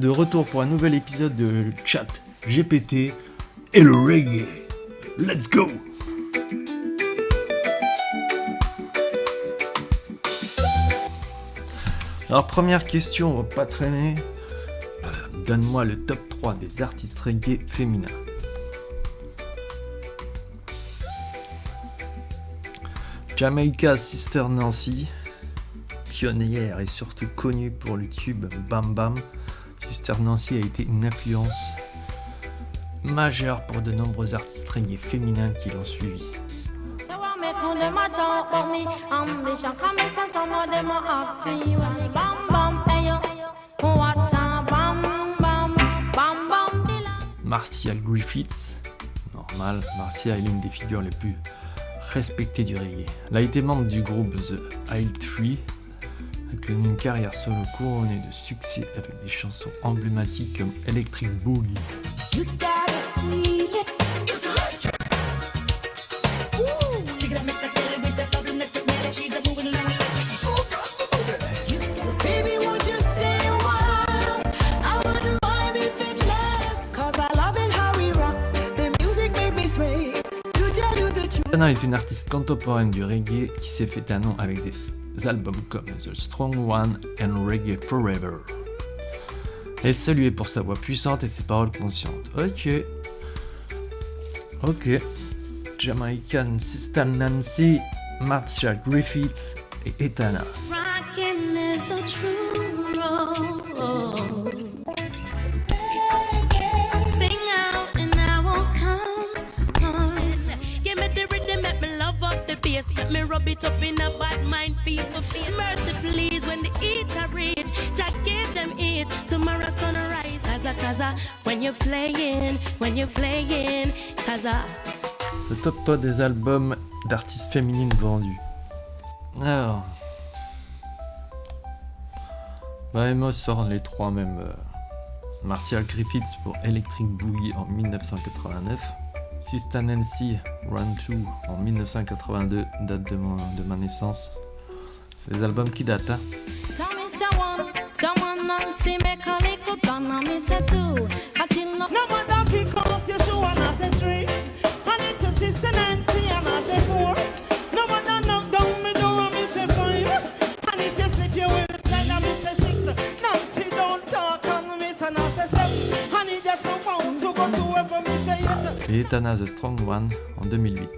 De retour pour un nouvel épisode de Chat GPT et le reggae. Let's go! Alors première question, on va pas traîner. Donne-moi le top 3 des artistes reggae féminins. Jamaica's Sister Nancy, pionnière et surtout connue pour le tube Bam Bam. Sister Nancy a été une influence majeure pour de nombreux artistes reggae féminins qui l'ont suivi. Marcia Griffiths, normal, Marcia est l'une des figures les plus respectées du reggae. Elle a été membre du groupe The L3, a connu une carrière solo couronnée de succès avec des chansons emblématiques comme Electric Boogie. Etana est une artiste contemporaine du reggae qui s'est fait un nom avec des albums comme The Strong One and Reggae Forever. Elle est saluée pour sa voix puissante et ses paroles conscientes. Ok. Jamaican Sister Nancy, Marcia Griffiths et Etana. Let me rub it up in a bad mind, feel for fear. Mercy please, when the eat are rich, Jack give them it. Tomorrow sunrise, kaza, when you're playing, kaza. Le top 3 des albums d'artistes féminines vendus. Alors, Emos sort les trois même. Marcia Griffiths pour Electric Boogie en 1989. Sister Nancy, Run 2 en 1982, date de ma naissance. C'est des albums qui datent. Et Etana The Strong One en 2008.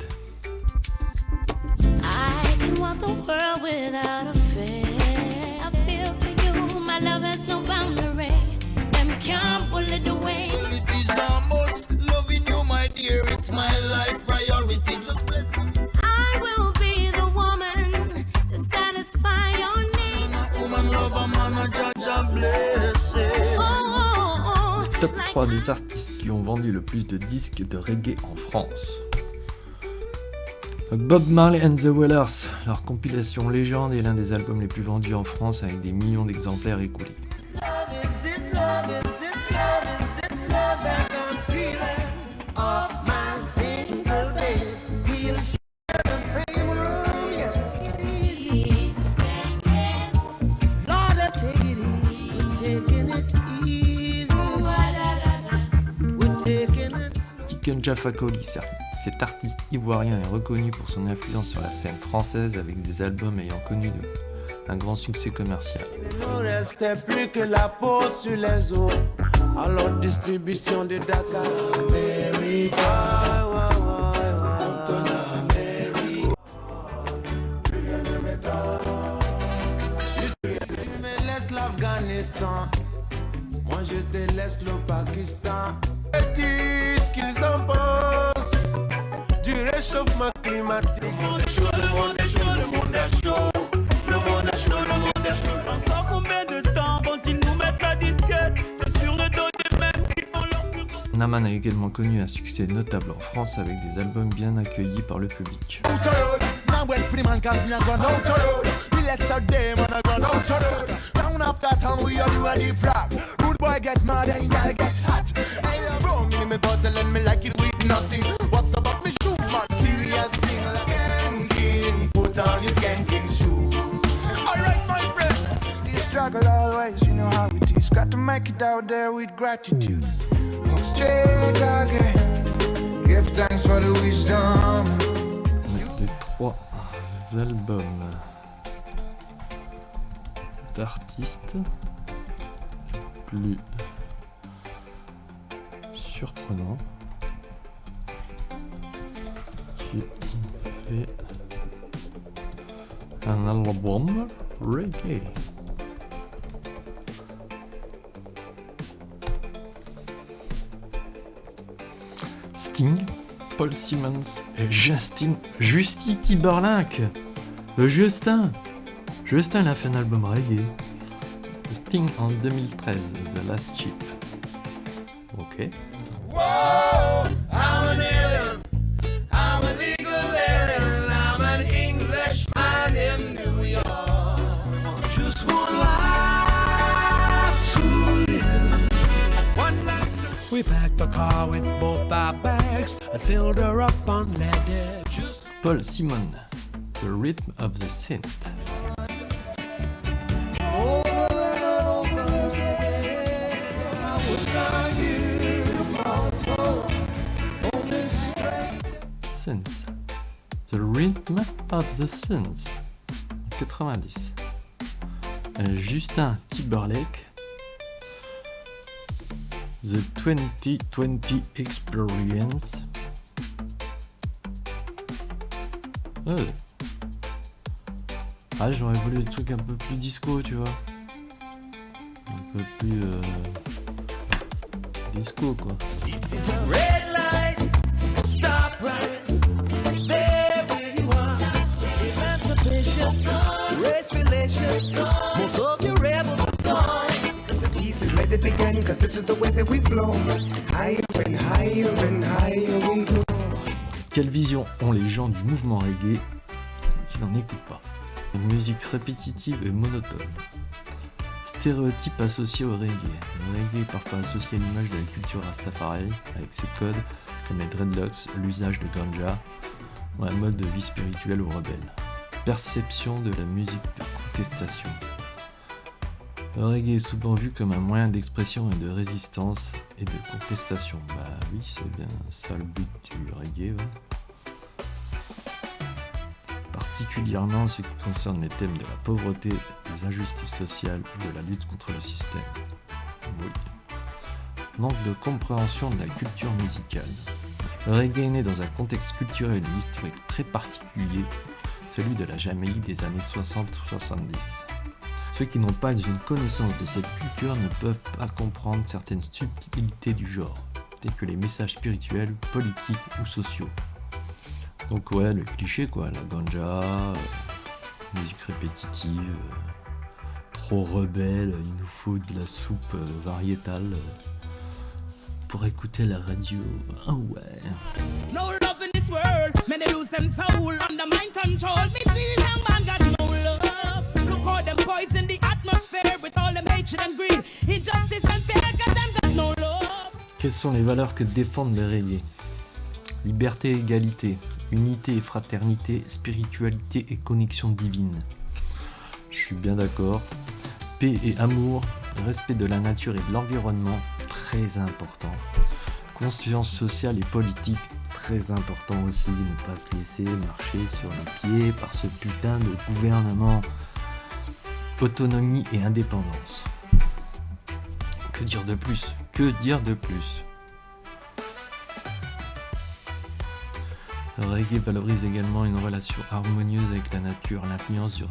Top 3 des artistes qui ont vendu le plus de disques de reggae en France. Bob Marley and the Wailers, leur compilation Légende est l'un des albums les plus vendus en France avec des millions d'exemplaires écoulés. Jaffa Coli, cet artiste ivoirien est reconnu pour son influence sur la scène française avec des albums ayant connu un grand succès commercial. Il ne restait plus que la peau sur les os. Alors distribution de Dakar, Tu me laisses l'Afghanistan, moi je te laisse le Pakistan. Dis ce qu'ils en pensent du réchauffement climatique. Le monde est chaud, le monde est chaud, le monde est chaud, le monde est chaud, le monde est chaud. Encore combien de temps vont-ils nous mettre la disquette? C'est sur le dos des mêmes qui font leur plus gros. Naman a également connu un succès notable en France avec des albums bien accueillis par le public. Me bottle and me like it with nothing. What's about me shoes, man? Serious thing like King. Put on your skanking shoes. Alright, my friend. See struggle always, you know how it is. Got to make it out there with gratitude. Walk straight again. Give thanks for the wisdom. Les 3 albums d'artistes plus surprenants qui ont fait un album reggae. Sting, Paul Simmons et Justin Timberlake. Le Justin il a fait un album reggae. Sting en 2013, The Last Chip. Ok. Whoa, I'm an alien. I'm a legal alien. I'm an Englishman in New York. Just one life to live. One life to... We packed the car with both our bags and filled her up on lead. Just... Paul Simon, The Rhythm of the Synth. Synth. The Rhythm of the Synth. 90. Justin Timberlake. The 2020 Experience. Ouais. Ah, j'aurais voulu des trucs un peu plus disco, tu vois. Un peu plus disco, quoi. red light, stop right there where you are. Emancipation, race relation, most of your rebels are gone. The pieces let it begin, cause this is the way that we flow. Higher and higher and higher we go. Quelle vision ont les gens du mouvement reggae qui n'en écoutent pas? Une musique répétitive et monotone. Stéréotypes associés au reggae. Le reggae est parfois associé à l'image de la culture Rastafari, avec ses codes comme les dreadlocks, l'usage de ganja, ou un mode de vie spirituel ou rebelle. Perception de la musique de contestation. Le reggae est souvent vu comme un moyen d'expression et de résistance et de contestation. Bah oui, c'est bien ça le but du reggae. Ouais. Particulièrement en ce qui concerne les thèmes de la pauvreté, des injustices sociales ou de la lutte contre le système. Oui. Manque de compréhension de la culture musicale. Le reggae est né dans un contexte culturel et historique très particulier, celui de la Jamaïque des années 60 ou 70. Ceux qui n'ont pas une connaissance de cette culture ne peuvent pas comprendre certaines subtilités du genre, tels que les messages spirituels, politiques ou sociaux. Donc ouais, le cliché quoi, la ganja, musique répétitive, trop rebelle, il nous faut de la soupe variétale pour écouter la radio. Ah ouais. No love in this world, many lose them soul under mind control. Me see young man got no love. Look how them poison the atmosphere with all them hatred and greed, injustice and fear. Got them got no love. Quelles sont les valeurs que défendent les reggae? Liberté et égalité, unité et fraternité, spiritualité et connexion divine. Je suis bien d'accord. Paix et amour, respect de la nature et de l'environnement, très important. Conscience sociale et politique, très important aussi. Ne pas se laisser marcher sur les pieds par ce putain de gouvernement. Autonomie et indépendance. Que dire de plus? Que dire de plus? Le reggae valorise également une relation harmonieuse avec la nature, l'influence du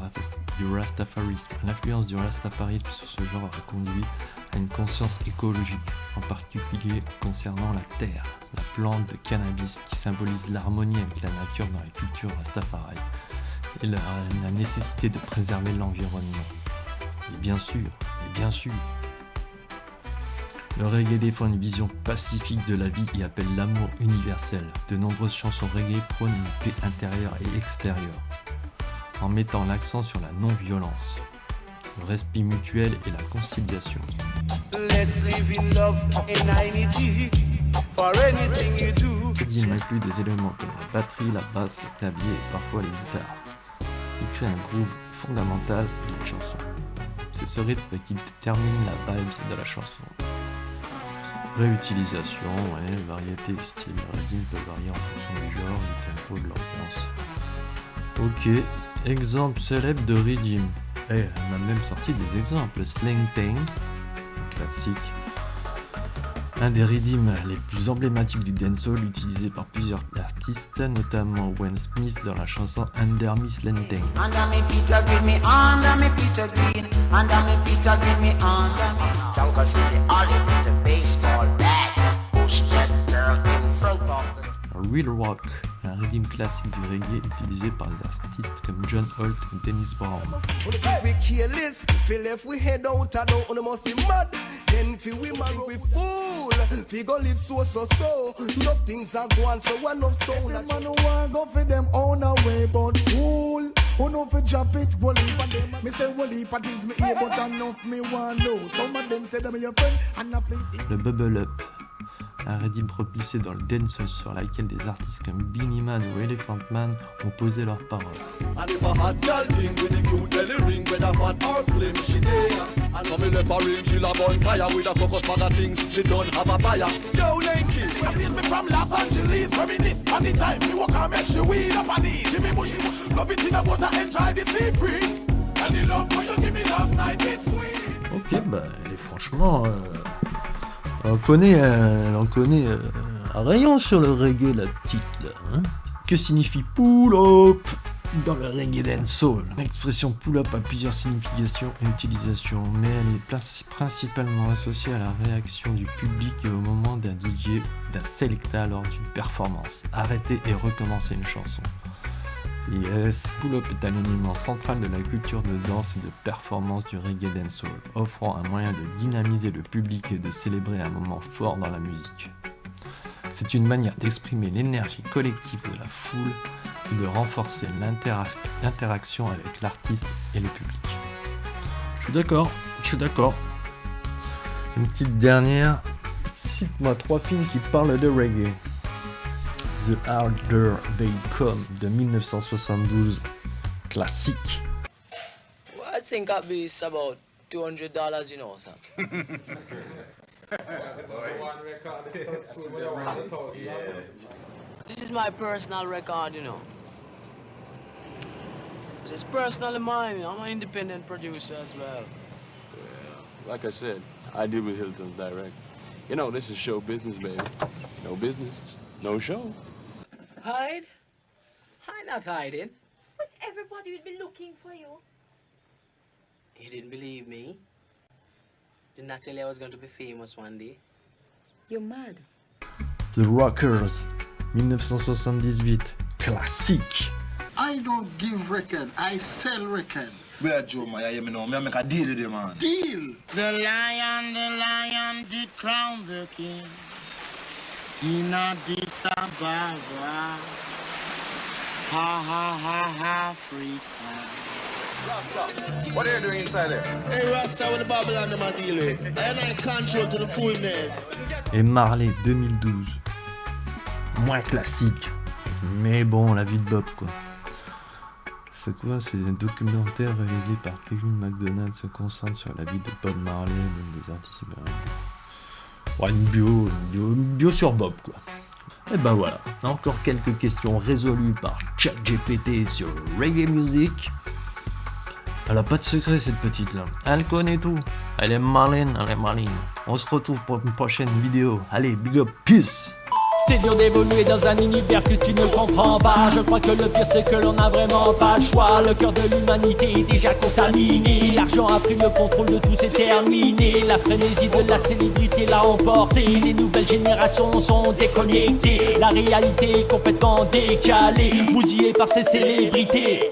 rastafarisme. L'influence du rastafarisme sur ce genre a conduit à une conscience écologique, en particulier concernant la terre, la plante de cannabis qui symbolise l'harmonie avec la nature dans la culture rastafari et la nécessité de préserver l'environnement. Et bien sûr, le reggae défend une vision pacifique de la vie et appelle l'amour universel. De nombreuses chansons reggae prônent une paix intérieure et extérieure, en mettant l'accent sur la non-violence, le respect mutuel et la conciliation. Let's live in love in unity for anything you do. Le rythme inclut des éléments comme la batterie, la basse, le clavier et parfois les guitares. Il crée un groove fondamental de la chanson. C'est ce rythme qui détermine la vibe de la chanson. Réutilisation, ouais, variété du style. Le rythme peut varier en fonction du genre, du tempo, de l'ambiance. Ok, exemple célèbre de rythme. On a même sorti des exemples. Slang Tang, classique. Un des rythmes les plus emblématiques du dancehall utilisé par plusieurs artistes, notamment Wayne Smith dans la chanson Under Me Slang Tang. Under me Peter Green, me under me Peter Green, under me Peter Green, me under me. Jungle City, all it the baseball bat, push that girl in front of the. Real Rock, un rythme classique du reggae utilisé par des artistes comme John Holt et Dennis Brown. We careless, feel if we head out and down, on must be mad. Then feel we man we fool. We go live so. Enough things are gone, so enough stone. Them man who want go for them own away, but fool. Who know fi drop it, whole heap of them. Me say whole heap of things me hear, but enough me want know. Some of them say them your friend, and I think. Le Bubble Up, un rythme propulsé dans le dancehall sur laquelle des artistes comme Beenie Man ou Elephant Man ont posé leurs paroles. And if a hot girl thing with the cute belly ring, whether fat or slim, she there. And some left a ring, she'll a bun fire with a focus bag of things, she don't have a buyer. Yo, Lanky, I feel me from Los Angeles, reminisce on the time me walk and make sure we up on it. Give me bushy, love it in a butter, enjoy the secrets. And the love for you give me last night, it's sweet. Ok, bah, et franchement, on connaît un rayon sur le reggae, la petite, là. Hein. Que signifie pull up dans le reggae dancehall? L'expression pull up a plusieurs significations et utilisations, mais elle est principalement associée à la réaction du public et au moment d'un DJ, d'un selecta lors d'une performance. Arrêter et recommencer une chanson. Yes, pull-up est un élément central de la culture de danse et de performance du reggae dancehall, offrant un moyen de dynamiser le public et de célébrer un moment fort dans la musique. C'est une manière d'exprimer l'énergie collective de la foule et de renforcer l'interaction avec l'artiste et le public. Je suis d'accord. Une petite dernière, cite-moi 3 films qui parlent de reggae. The Harder They Come de 1972, classique. Well, I think I'd be about $200, you know, son. This is my personal record, you know. It's personally mine, you know. I'm an independent producer as well. Yeah, like I said, I deal with Hilton's direct. You know, this is show business, baby. No business, no show. Hide? I'm not hiding. But everybody will be looking for you. You didn't believe me? Didn't I tell you I was going to be famous one day? You're mad. The Rockers, 1978, classique. I don't give record, I sell record. Where Joe, man, you hear me now? Me make a deal with them, man. Deal. The lion did crown the king. In Addis Ababa, Africa. Rasta, what are you doing inside there? Hey Rasta, with the Babylon them a deal with. And I control to the fullness. Et Marley, 2012, moins classique, mais bon, la vie de Bob, quoi. C'est quoi? C'est un documentaire réalisé par Kevin McDonald se concentre sur la vie de Bob Marley, l'un des artistes. Ouais, une bio sur Bob, quoi. Et ben voilà, encore quelques questions résolues par ChatGPT sur Reggae Music. Elle a pas de secret, cette petite-là. Elle connaît tout. Elle est maline. On se retrouve pour une prochaine vidéo. Allez, big up, peace! C'est dur d'évoluer dans un univers que tu ne comprends pas. Je crois que le pire c'est que l'on n'a vraiment pas le choix. Le cœur de l'humanité est déjà contaminé. L'argent a pris le contrôle de tout, c'est terminé. La frénésie de la célébrité l'a emporté. Les nouvelles générations sont déconnectées. La réalité est complètement décalée, bousillée par ces célébrités.